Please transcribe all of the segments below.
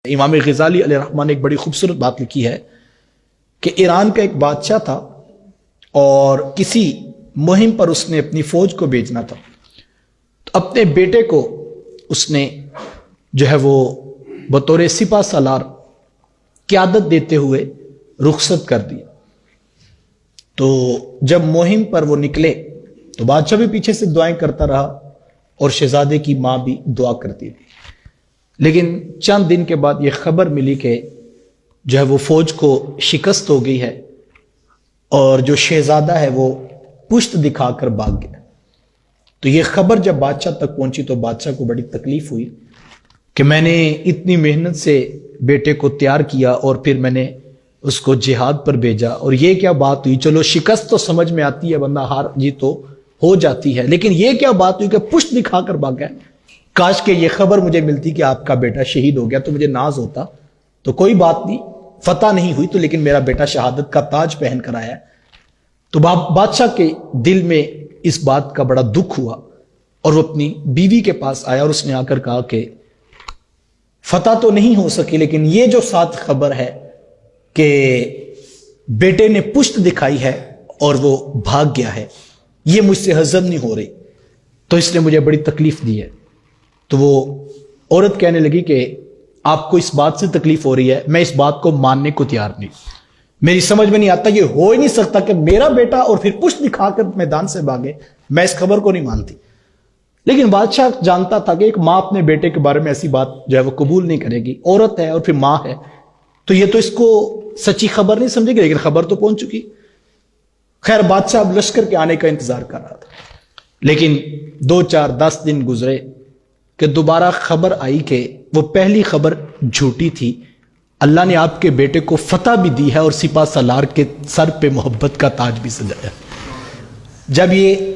امام غزالی علیہ الرحمٰن نے ایک بڑی خوبصورت بات لکھی ہے کہ ایران کا ایک بادشاہ تھا اور کسی مہم پر اس نے اپنی فوج کو بھیجنا تھا، تو اپنے بیٹے کو اس نے جو ہے وہ بطور سپہ سالار قیادت دیتے ہوئے رخصت کر دیا۔ تو جب مہم پر وہ نکلے تو بادشاہ بھی پیچھے سے دعائیں کرتا رہا اور شہزادے کی ماں بھی دعا کرتی رہی، لیکن چند دن کے بعد یہ خبر ملی کہ جو ہے وہ فوج کو شکست ہو گئی ہے اور جو شہزادہ ہے وہ پشت دکھا کر بھاگ گیا۔ تو یہ خبر جب بادشاہ تک پہنچی تو بادشاہ کو بڑی تکلیف ہوئی کہ میں نے اتنی محنت سے بیٹے کو تیار کیا اور پھر میں نے اس کو جہاد پر بھیجا، اور یہ کیا بات ہوئی؟ چلو شکست تو سمجھ میں آتی ہے، بندہ ہار جیت تو ہو جاتی ہے، لیکن یہ کیا بات ہوئی کہ پشت دکھا کر بھاگ گیا۔ کاش کہ یہ خبر مجھے ملتی کہ آپ کا بیٹا شہید ہو گیا تو مجھے ناز ہوتا، تو کوئی بات نہیں، فتح نہیں ہوئی تو لیکن میرا بیٹا شہادت کا تاج پہن کر آیا۔ تو بادشاہ کے دل میں اس بات کا بڑا دکھ ہوا اور وہ اپنی بیوی کے پاس آیا اور اس نے آ کر کہا کہ فتح تو نہیں ہو سکی، لیکن یہ جو ساتھ خبر ہے کہ بیٹے نے پشت دکھائی ہے اور وہ بھاگ گیا ہے، یہ مجھ سے ہضم نہیں ہو رہی، تو اس نے مجھے بڑی تکلیف دی ہے۔ تو وہ عورت کہنے لگی کہ آپ کو اس بات سے تکلیف ہو رہی ہے، میں اس بات کو ماننے کو تیار نہیں، میری سمجھ میں نہیں آتا، یہ ہو ہی نہیں سکتا کہ میرا بیٹا اور پھر پشت دکھا کر میدان سے بھاگے، میں اس خبر کو نہیں مانتی۔ لیکن بادشاہ جانتا تھا کہ ایک ماں اپنے بیٹے کے بارے میں ایسی بات جو ہے وہ قبول نہیں کرے گی، عورت ہے اور پھر ماں ہے، تو یہ تو اس کو سچی خبر نہیں سمجھے گی، لیکن خبر تو پہنچ چکی۔ خیر بادشاہ اب لشکر کے آنے کا انتظار کر رہا تھا، لیکن 2 4 10 دن گزرے کہ دوبارہ خبر آئی کہ وہ پہلی خبر جھوٹی تھی، اللہ نے آپ کے بیٹے کو فتح بھی دی ہے اور سپہ سالار کے سر پہ محبت کا تاج بھی سجایا۔ جب یہ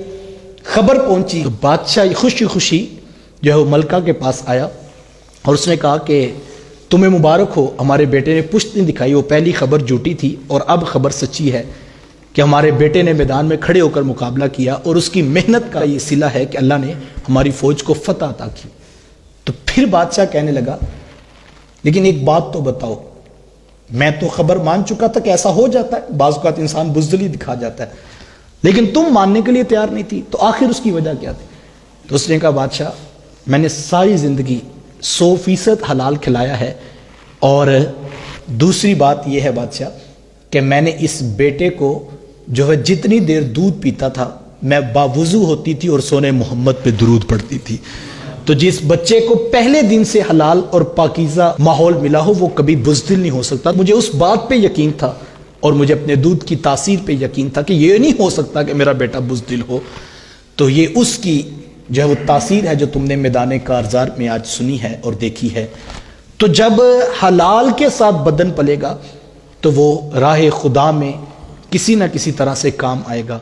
خبر پہنچی تو بادشاہ خوشی خوشی جو ہے وہ ملکہ کے پاس آیا اور اس نے کہا کہ تمہیں مبارک ہو، ہمارے بیٹے نے پشت نہیں دکھائی، وہ پہلی خبر جھوٹی تھی اور اب خبر سچی ہے کہ ہمارے بیٹے نے میدان میں کھڑے ہو کر مقابلہ کیا اور اس کی محنت کا یہ صلہ ہے کہ اللہ نے ہماری فوج کو فتح عطا کی۔ تو پھر بادشاہ کہنے لگا لیکن ایک بات تو بتاؤ، میں تو خبر مان چکا تھا کہ ایسا ہو جاتا ہے، بعض اوقات انسان بزدلی دکھا جاتا ہے، لیکن تم ماننے کے لیے تیار نہیں تھی، تو آخر اس کی وجہ کیا تھی؟ تو اس نے کہا بادشاہ میں نے ساری زندگی 100% حلال کھلایا ہے، اور دوسری بات یہ ہے بادشاہ کہ میں نے اس بیٹے کو جو ہے جتنی دیر دودھ پیتا تھا میں باوضو ہوتی تھی اور سونے محمد پہ درود پڑھتی تھی، تو جس بچے کو پہلے دن سے حلال اور پاکیزہ ماحول ملا ہو وہ کبھی بزدل نہیں ہو سکتا۔ مجھے اس بات پہ یقین تھا اور مجھے اپنے دودھ کی تاثیر پہ یقین تھا کہ یہ نہیں ہو سکتا کہ میرا بیٹا بزدل ہو، تو یہ اس کی جو ہے وہ تاثیر ہے جو تم نے میدان کارزار میں آج سنی ہے اور دیکھی ہے۔ تو جب حلال کے ساتھ بدن پلے گا تو وہ راہ خدا میں کسی نہ کسی طرح سے کام آئے گا۔